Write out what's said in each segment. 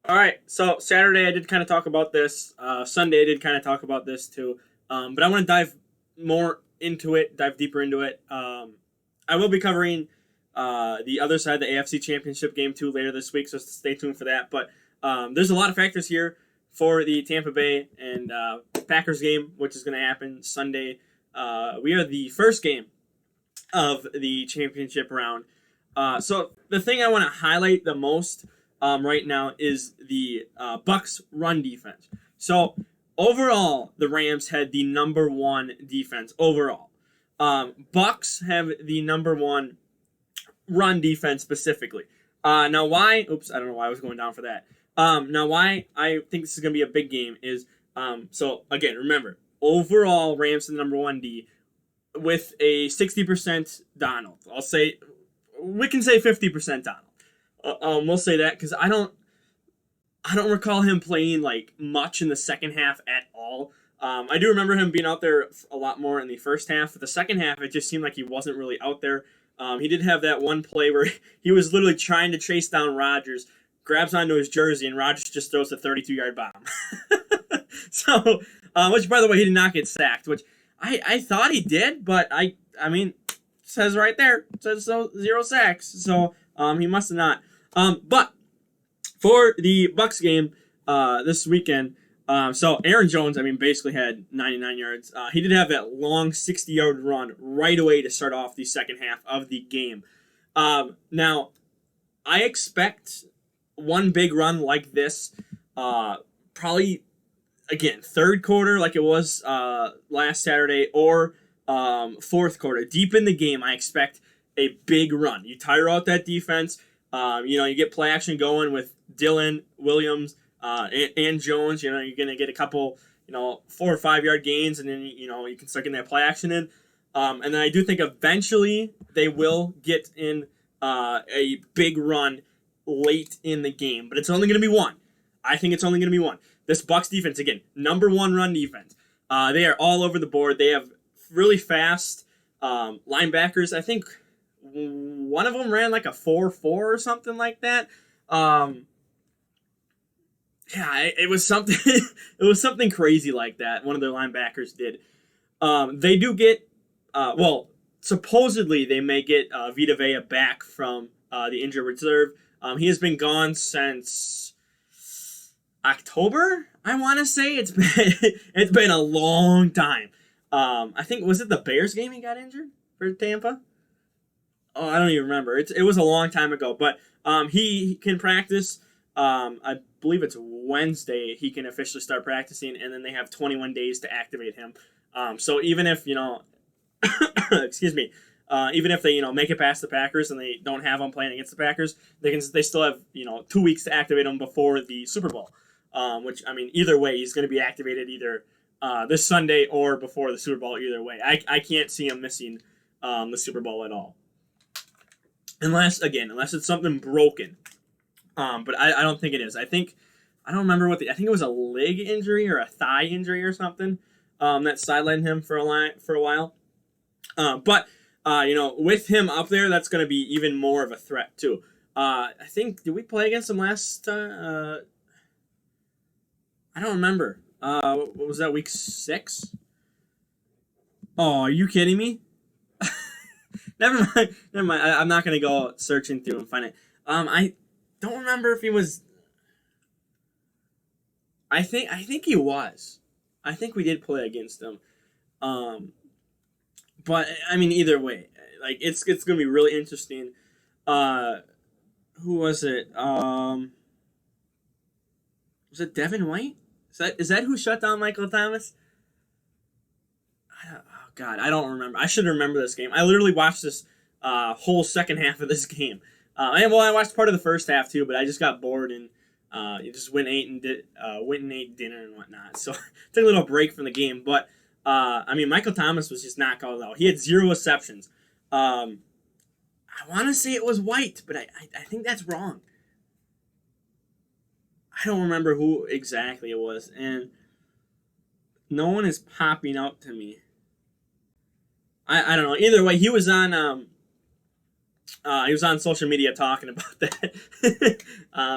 All right, so Saturday I did kind of talk about this. Sunday I did kind of talk about this too. But I want to dive more into it, dive deeper into it. I will be covering the other side, the AFC Championship game too, later this week, so stay tuned for that. But there's a lot of factors here for the Tampa Bay and Packers game, which is going to happen Sunday. We are the first game of the championship round. So the thing I want to highlight the most right now is the Bucs run defense. So overall, the Rams had the number one defense overall. Bucs have the number one run defense specifically. Now why? Oops, I don't know why I was going down for that. Now why I think this is going to be a big game is so again remember overall Rams are the number one D with a 60% Donald. I'll say we can say 50% Donald. We'll say that because I don't recall him playing like much in the second half at all. I do remember him being out there a lot more in the first half. For the second half, it just seemed like he wasn't really out there. He did have that one play where he was literally trying to chase down Rodgers, grabs onto his jersey, and Rodgers just throws a 32-yard bomb. So, which by the way, he did not get sacked, which I thought he did, but I mean, it says right there, it says so 0 sacks, so he must have not. But for the Bucs game this weekend, so Aaron Jones, I mean, basically had 99 yards. He did have that long 60-yard run right away to start off the second half of the game. Now, I expect one big run like this, probably, again, third quarter like it was last Saturday, or fourth quarter. Deep in the game, I expect a big run. You tire out that defense. You get play action going with Dillon, Williams, and Jones. You're going to get a couple, 4 or 5 yard gains, and then, you can start getting that play action in. And then I do think eventually they will get in a big run late in the game, but it's only going to be one. I think it's only going to be one. This Bucs defense, again, number one run defense. They are all over the board. They have really fast linebackers. I think one of them ran like a 4.4 or something like that. It was something. It was something crazy like that. One of their linebackers did. They do get. Supposedly they may get Vita Vea back from the injured reserve. He has been gone since October. I want to say it's been a long time. I think was it the Bears game he got injured for Tampa. Oh, I don't even remember. It was a long time ago, but he can practice. I believe it's Wednesday he can officially start practicing, and then they have 21 days to activate him. So even if excuse me, even if they make it past the Packers and they don't have him playing against the Packers, they still have 2 weeks to activate him before the Super Bowl. Which I mean, either way, he's going to be activated either this Sunday or before the Super Bowl. Either way, I can't see him missing the Super Bowl at all. Unless it's something broken. But I don't think it is. I don't remember I think it was a leg injury or a thigh injury or something that sidelined him for a while. But with him up there, that's going to be even more of a threat too. I think, did we play against him last time? I don't remember. What was that, week 6? Oh, are you kidding me? Never mind. I'm not gonna go searching through and find it. I don't remember if he was. I think he was. I think we did play against him. But I mean, either way, like it's gonna be really interesting. Who was it? Was it Devin White? Is that who shut down Michael Thomas? Oh God, I don't remember. I should remember this game. I literally watched this whole second half of this game. I watched part of the first half too, but I just got bored and just went and ate dinner and whatnot. So took a little break from the game. But I mean, Michael Thomas was just not called out. He had 0 receptions. I want to say it was White, but I think that's wrong. I don't remember who exactly it was, and no one is popping out to me. I don't know. Either way, he was on He was on social media talking about that,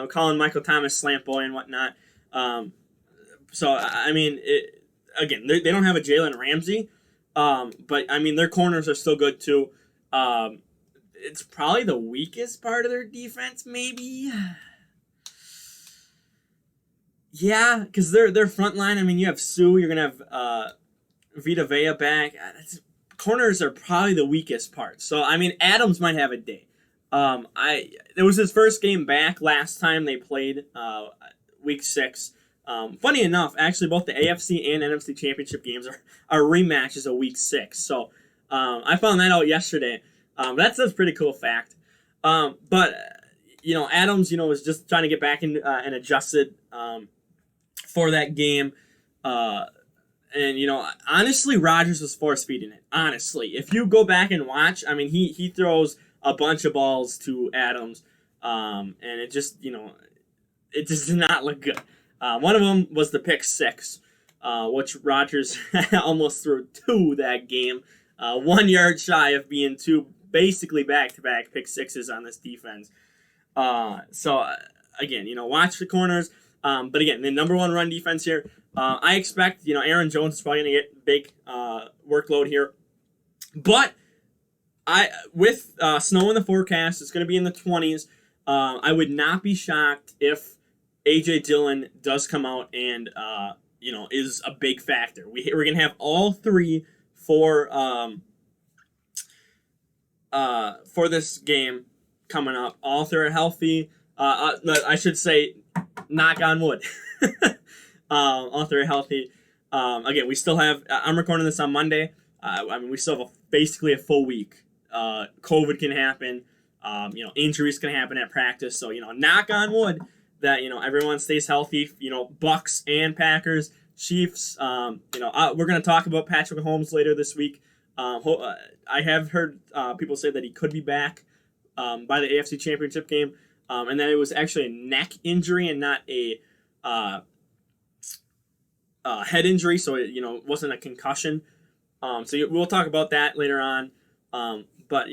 calling Michael Thomas slant boy and whatnot. So I mean, again, they don't have a Jalen Ramsey, but I mean their corners are still good too. It's probably the weakest part of their defense, maybe. Yeah, because their front line. I mean, you have Sue. You're gonna have Vita Vea back. Corners are probably the weakest part. So I mean, Adams might have a day. It was his first game back last time they played, week 6. Funny enough, actually, both the AFC and NFC Championship games are rematches of week 6. So I found that out yesterday. That's a pretty cool fact. But Adams, was just trying to get back in and adjusted for that game. And honestly, Rodgers was force feeding it. Honestly, if you go back and watch, I mean, he throws a bunch of balls to Adams, and it just it just did not look good. One of them was the pick 6, which Rodgers almost threw 2 that game, 1 yard shy of being 2 basically back-to-back pick 6s on this defense. So again, watch the corners. But again, the number 1 run defense here. I expect, Aaron Jones is probably going to get big workload here. But with snow in the forecast, it's going to be in the 20s. I would not be shocked if A.J. Dillon does come out and, is a big factor. We're going to have all 3 for this game coming up. All 3 are healthy. I should say, knock on wood. All 3 are healthy. Again, we still have. I'm recording this on Monday. We still have basically a full week. COVID can happen. Injuries can happen at practice. So knock on wood that everyone stays healthy. Bucs and Packers, Chiefs. We're gonna talk about Patrick Mahomes later this week. I have heard people say that he could be back by the AFC Championship game, and that it was actually a neck injury and not a head injury, so it wasn't a concussion. So we'll talk about that later on. But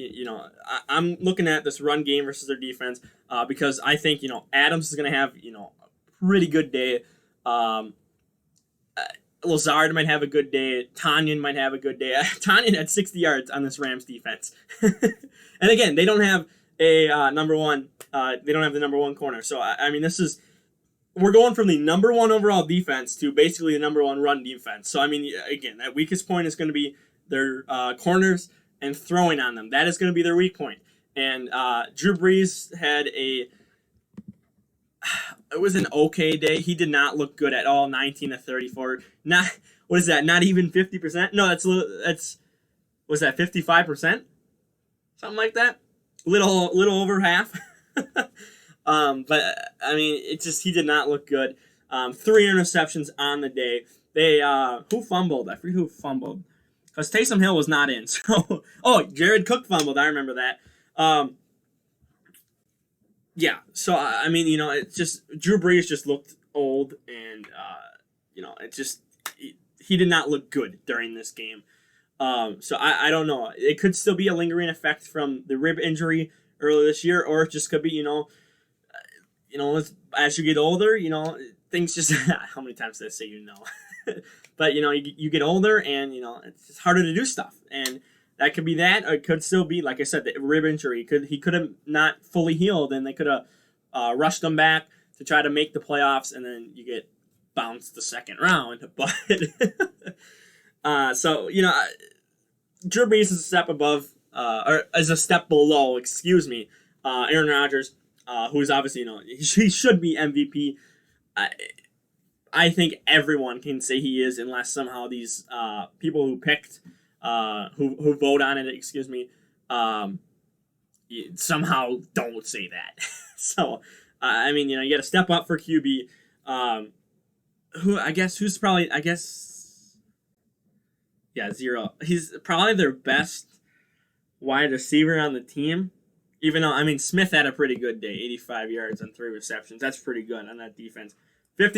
I'm looking at this run game versus their defense because I think Adams is going to have a pretty good day. Lazard might have a good day. Tanyan might have a good day. Tanyan had 60 yards on this Rams defense. And again, they don't have a number 1. They don't have the number 1 corner. So we're going from the number 1 overall defense to basically the number 1 run defense. So again, that weakest point is going to be their corners and throwing on them. That is going to be their weak point. And Drew Brees had it was an okay day. He did not look good at all. 19 to 34. What is that? Not even 50%? No, that's was that 55%? Something like that. Little over half. But he did not look good. 3 interceptions on the day. They who fumbled? I forget who fumbled. Because Taysom Hill was not in. So Jared Cook fumbled. I remember that. Yeah. So it's just Drew Brees just looked old, and he did not look good during this game. So I don't know. It could still be a lingering effect from the rib injury earlier this year, or it just could be as you get older, things just how many times did I say but you get older, and it's just harder to do stuff, and that could be that, or it could still be, like I said, the rib injury. He could have not fully healed, and they could have rushed him back to try to make the playoffs, and then you get bounced the second round. But Drew Brees is a step above, or is a step below, Aaron Rodgers, who's obviously he should be MVP. I think everyone can say he is, unless somehow these people who picked, who vote on it, somehow don't say that. So, you got to step up for QB. Zero. He's probably their best wide receiver on the team. Even though, Smith had a pretty good day, 85 yards on 3 receptions. That's pretty good on that defense. That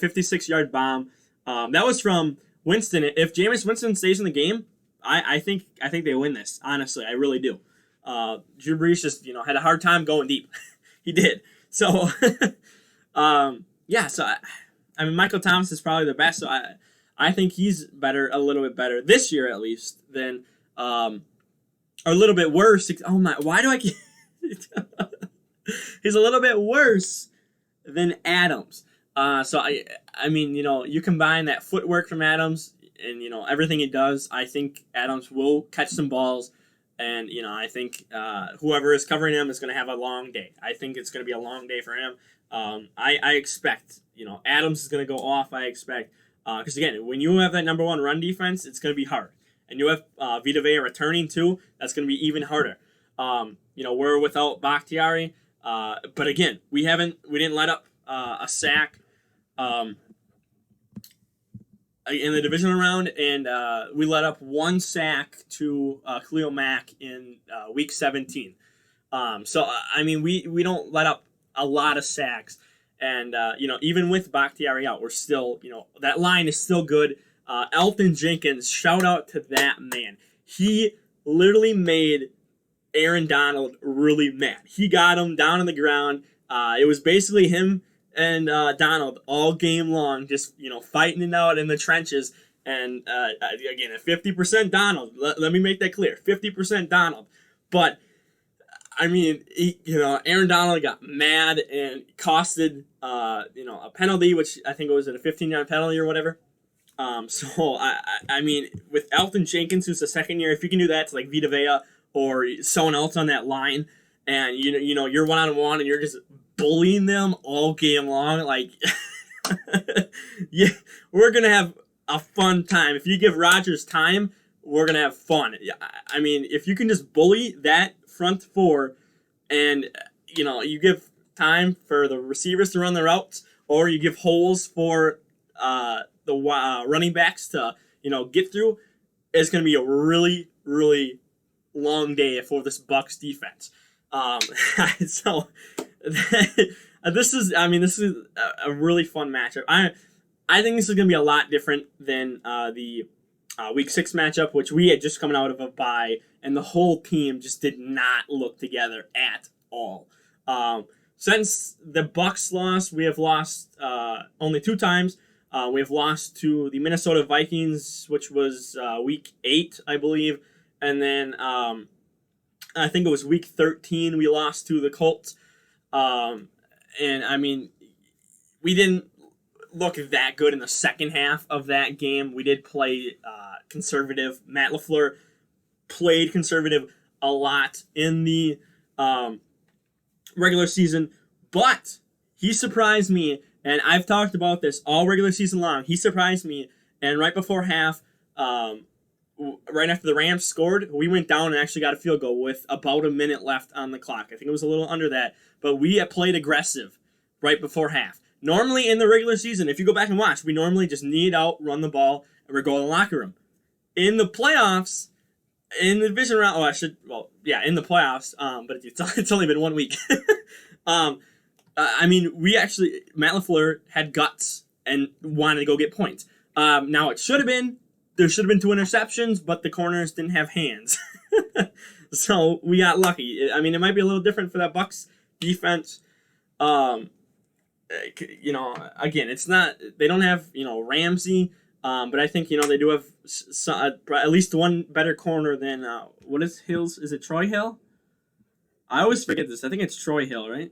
56-yard bomb. That was from Winston. If Jameis Winston stays in the game, I think they win this. Honestly, I really do. Drew Brees just had a hard time going deep. He did. So yeah. So I mean, Michael Thomas is probably the best. So I think he's better, a little bit better this year at least than or a little bit worse. Oh my! Why do I keep? He's a little bit worse than Adams. So I mean, you combine that footwork from Adams and everything he does. I think Adams will catch some balls, and I think whoever is covering him is going to have a long day. I think it's going to be a long day for him. I expect Adams is going to go off. I expect because again, when you have that number one run defense, it's going to be hard, and you have Vita Vea returning too. That's going to be even harder. We're without Bakhtiari, but again, we didn't let up a sack in the divisional round, and we let up one sack to Khalil Mack in week 17. So I mean, we don't let up a lot of sacks, and even with Bakhtiari out, we're still that line is still good. Elton Jenkins, shout out to that man. He literally made Aaron Donald really mad. He got him down on the ground. It was basically him and Donald all game long, just fighting it out in the trenches. And again, at 50% Donald. Let me make that clear: 50% Donald. But I mean, Aaron Donald got mad and costed a penalty, which I think it was a 15-yard penalty or whatever. So I mean, with Elton Jenkins, who's the second year, if you can do that to like Vita Vea or someone else on that line, and you're one-on-one and you're just bullying them all game long, like yeah, we're gonna have a fun time. If you give Rodgers time, we're gonna have fun. I mean, if you can just bully that front four, and you give time for the receivers to run the routes, or you give holes for the running backs to get through, it's gonna be a really, really long day for this Bucs defense. So this is a really fun matchup. I think this is gonna be a lot different than the week 6 matchup, which we had just coming out of a bye, and the whole team just did not look together at all. Since the Bucs lost, we have lost only 2 times. We have lost to the Minnesota Vikings, which was week 8, I believe. And then I think it was week 13 we lost to the Colts. And I mean, we didn't look that good in the second half of that game. We did play conservative. Matt LaFleur played conservative a lot in the regular season, but he surprised me. And I've talked about this all regular season long. He surprised me, and right before half, right after the Rams scored, we went down and actually got a field goal with about a minute left on the clock. I think it was a little under that, but we had played aggressive right before half. Normally in the regular season, if you go back and watch, we normally just knee out, run the ball, and we go in the locker room. In the playoffs, in the division round, in the playoffs, but it's only been 1 week. I mean, Matt LaFleur had guts and wanted to go get points. Now, there should have been 2 interceptions, but the corners didn't have hands. So we got lucky. I mean, it might be a little different for that Bucs defense. Again, it's not, they don't have, Ramsey, but I think, they do have at least one better corner than, what is Hill's? Is it Troy Hill? I always forget this. I think it's Troy Hill, right?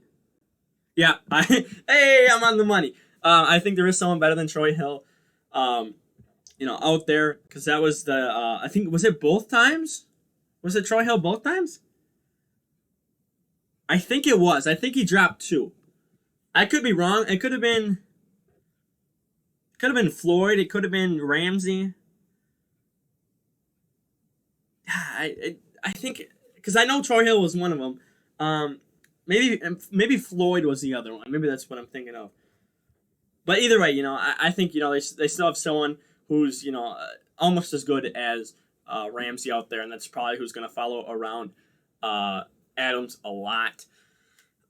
Yeah, hey, I'm on the money. I think there is someone better than Troy Hill, out there, because that was I think, was it both times? Was it Troy Hill both times? I think it was. I think he dropped 2. I could be wrong. It could have been Floyd. It could have been Ramsey. I think, because I know Troy Hill was one of them. Maybe Floyd was the other one. Maybe that's what I'm thinking of. But either way, I think they still have someone who's almost as good as Ramsey out there, and that's probably who's going to follow around Adams a lot.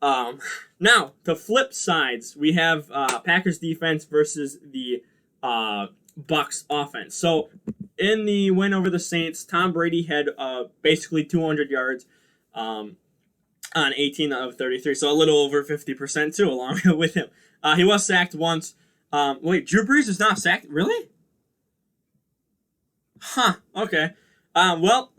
Now, to flip sides, we have Packers defense versus the Bucs offense. So in the win over the Saints, Tom Brady had basically 200 yards. on 18 of 33, so a little over 50% too, along with him. He was sacked once. Wait, Drew Brees is not sacked? Really? Huh. Okay. Well,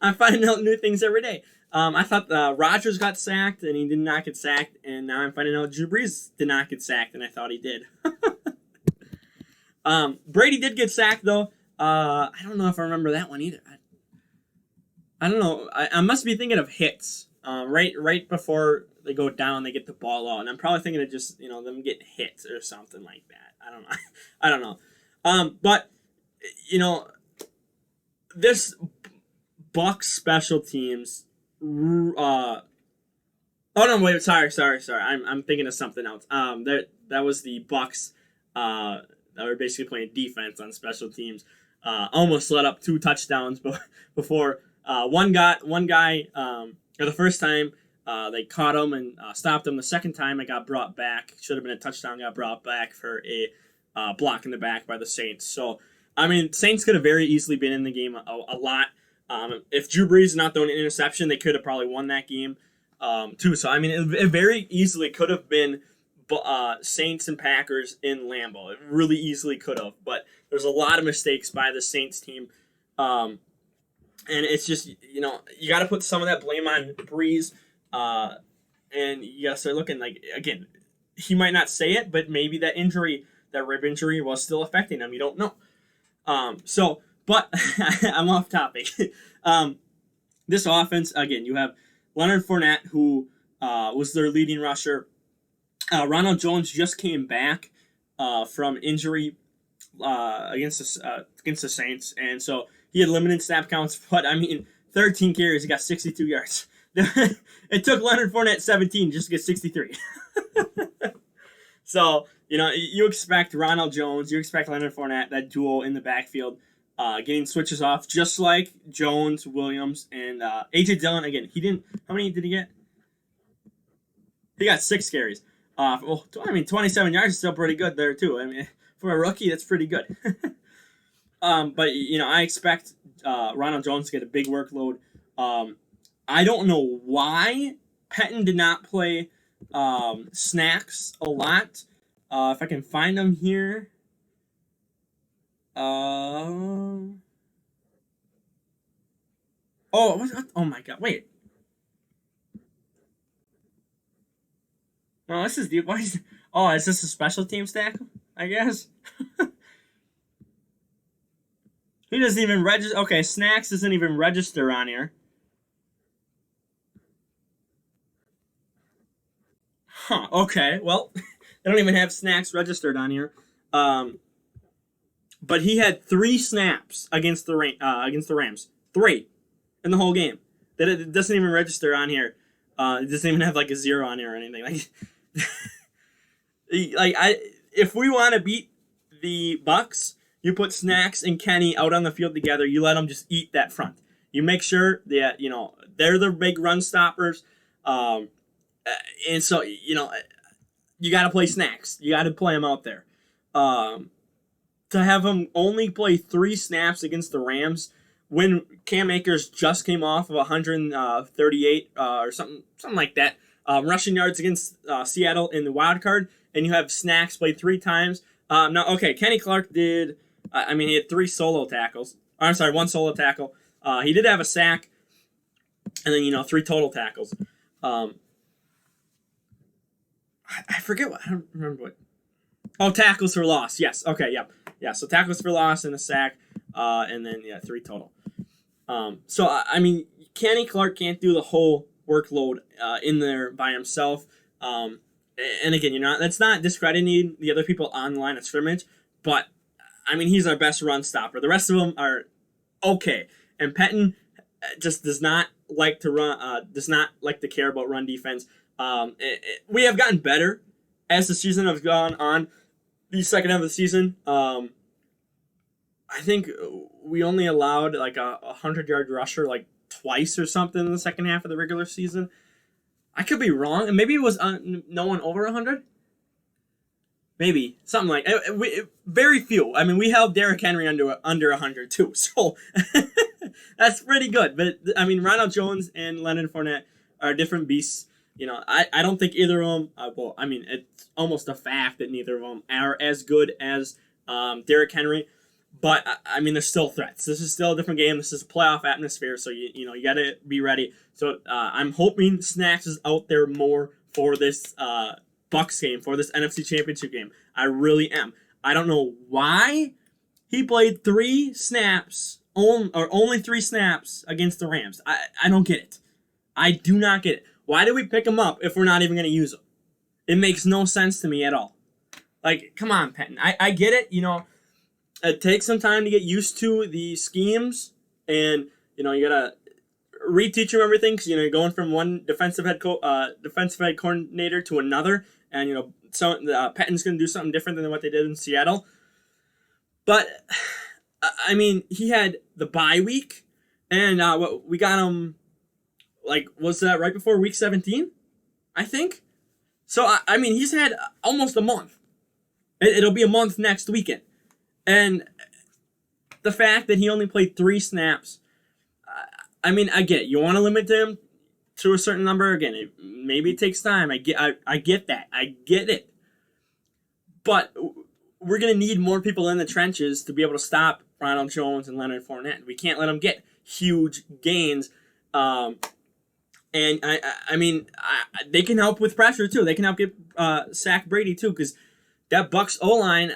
I'm finding out new things every day. I thought Rodgers got sacked and he did not get sacked, and now I'm finding out Drew Brees did not get sacked, and I thought he did. Brady did get sacked though. I don't know if I remember that one either. I don't know. I must be thinking of hits. Right before they go down, they get the ball out, and I'm probably thinking of just them getting hits or something like that. I don't know. I don't know. But this Bucs special teams. Oh no! Wait. Sorry. I'm thinking of something else. That was the Bucs. That were basically playing defense on special teams. Almost let up 2 touchdowns before one guy. The first time they caught him and stopped him. The second time it got brought back. Should have been a touchdown. Got brought back for a block in the back by the Saints. So I mean, Saints could have very easily been in the game a lot. If Drew Brees is not throwing an interception, they could have probably won that game too. So I mean, it very easily could have been Saints and Packers in Lambeau. It really easily could have, but there's a lot of mistakes by the Saints team, and it's just you got to put some of that blame on Brees, and you got to start looking like again, he might not say it, but maybe that rib injury, was still affecting him. You don't know. But I'm off topic. This offense, again, you have Leonard Fournette, who was their leading rusher. Ronald Jones just came back from injury against the Saints, and so he had limited snap counts. But I mean, 13 carries, he got 62 yards. It took Leonard Fournette 17 just to get 63. So you expect Ronald Jones, you expect Leonard Fournette, that duo in the backfield, getting switches off, just like Jones, Williams, and A.J. Dillon. Again, he didn't. How many did he get? He got 6 carries. 27 yards is still pretty good there too. I mean, for a rookie, that's pretty good. But I expect Ronald Jones to get a big workload. I don't know why Pettin did not play Snacks a lot. If I can find them here. Oh my God! Wait. No, this is the. Why is this a special team stack? I guess. He doesn't even register. Okay, Snacks doesn't even register on here. Huh. Okay. Well, they don't even have Snacks registered on here. But he had 3 snaps against the Rams. 3 in the whole game. That it doesn't even register on here. It doesn't even have like a 0 on here or anything. If we want to beat the Bucs, you put Snacks and Kenny out on the field together. You let them just eat that front. You make sure that they're the big run stoppers. And so you got to play Snacks. You got to play them out there. To have him only play 3 snaps against the Rams when Cam Akers just came off of 138 or something like that, rushing yards against Seattle in the wild card, and you have Snacks played 3 times. Kenny Clark did. He had 3 solo tackles. I'm sorry, 1 solo tackle. He did have a sack, and then 3 total tackles. I forget what. I don't remember what. Oh, tackles for loss. Yes. Okay. Yep. Yeah. So tackles for loss and a sack, and then 3 total. Kenny Clark can't do the whole workload in there by himself. And again, that's not discrediting the other people on the line of scrimmage, but he's our best run stopper. The rest of them are okay, and Pettin just does not like to run. Does not like to care about run defense. We have gotten better as the season has gone on. The second half of the season, I think we only allowed like a 100-yard rusher like twice or something in the second half of the regular season. I could be wrong, and maybe it was no one over 100. Maybe something like very few. We held Derrick Henry under 100 too. So That's pretty good. But I mean, Ronald Jones and Leonard Fournette are different beasts. I don't think either of them. Well, I mean, it's almost a fact that neither of them are as good as Derrick Henry. But I mean, there's still threats. This is still a different game. This is a playoff atmosphere, so you got to be ready. So I'm hoping Snacks is out there more for this Bucs game, for this NFC Championship game. I really am. I don't know why he played 3 snaps, or only 3 snaps against the Rams. I don't get it. I do not get it. Why did we pick him up if we're not even going to use him? It makes no sense to me at all. Like, come on, Penton. I get it. It takes some time to get used to the schemes, and you gotta reteach him everything because you're going from one defensive head coordinator to another, and Penton's gonna do something different than what they did in Seattle. But I mean, he had the bye week, and we got him. Like, was that right before week 17? I think. So I mean, he's had almost a month. It'll be a month next weekend. And the fact that he only played 3 snaps, I mean, I get it. You want to limit him to a certain number. Again, maybe it takes time. I get that. I get it. But we're going to need more people in the trenches to be able to stop Ronald Jones and Leonard Fournette. We can't let them get huge gains. And I mean, they can help with pressure, too. They can help get sack Brady, too, because that Bucs O-line...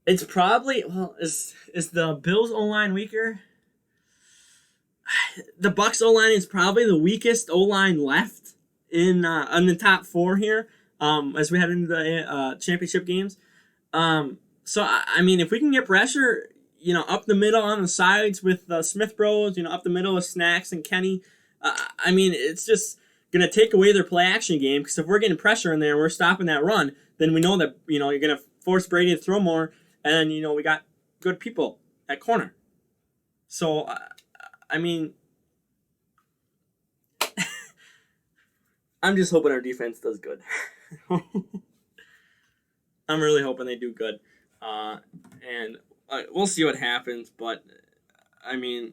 It's probably, is the Bills O-line weaker? The Bucs O-line is probably the weakest O-line left in the top 4 here as we head into the championship games. So, I mean, if we can get pressure, up the middle on the sides with Smith Bros, up the middle with Snacks and Kenny, I mean, it's just going to take away their play action game because if we're getting pressure in there and we're stopping that run, then we know that, you're going to force Brady to throw more. And, we got good people at corner. So, I mean, I'm just hoping our defense does good. I'm really hoping they do good. And we'll see what happens. But, I mean,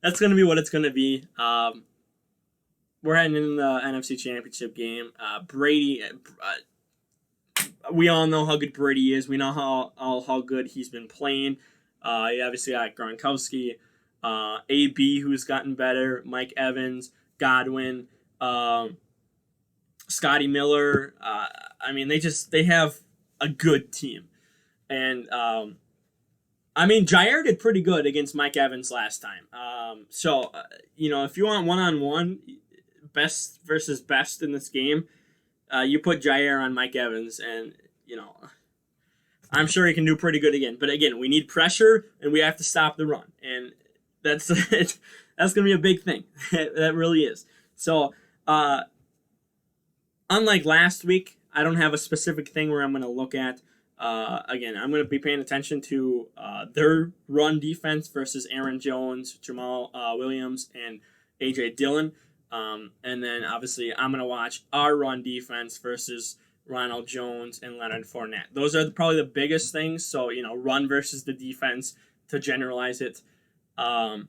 that's going to be what it's going to be. We're heading into the NFC Championship game. Brady... we all know how good Brady is. We know how good he's been playing. You obviously got Gronkowski, AB, who's gotten better, Mike Evans, Godwin, Scotty Miller. I mean, they have a good team. And, I mean, Jair did pretty good against Mike Evans last time. So, if you want one-on-one, best versus best in this game, you put Jair on Mike Evans, and, I'm sure he can do pretty good again. But again, we need pressure, and we have to stop the run. And that's going to be a big thing. That really is. So, unlike last week, I don't have a specific thing where I'm going to look at. Again, I'm going to be paying attention to their run defense versus Aaron Jones, Jamal Williams, and A.J. Dillon. And then, obviously, I'm going to watch our run defense versus Ronald Jones and Leonard Fournette. Those are probably the biggest things. So, run versus the defense to generalize it. But,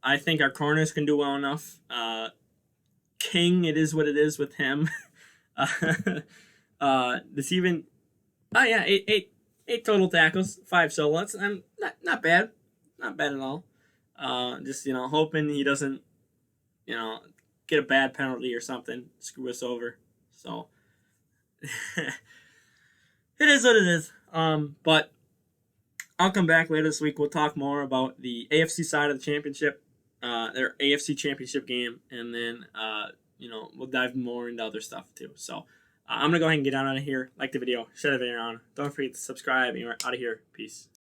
I think our corners can do well enough. King, it is what it is with him. This even... Oh, yeah, eight total tackles, 5 solos. Not bad. Not bad at all. Just, hoping he doesn't, get a bad penalty or something, screw us over. So, it is what it is. But I'll come back later this week. We'll talk more about the AFC side of the championship, their AFC championship game, and then, we'll dive more into other stuff too. So, I'm going to go ahead and get out of here. Like the video, share the video on. Don't forget to subscribe, and you're out of here. Peace.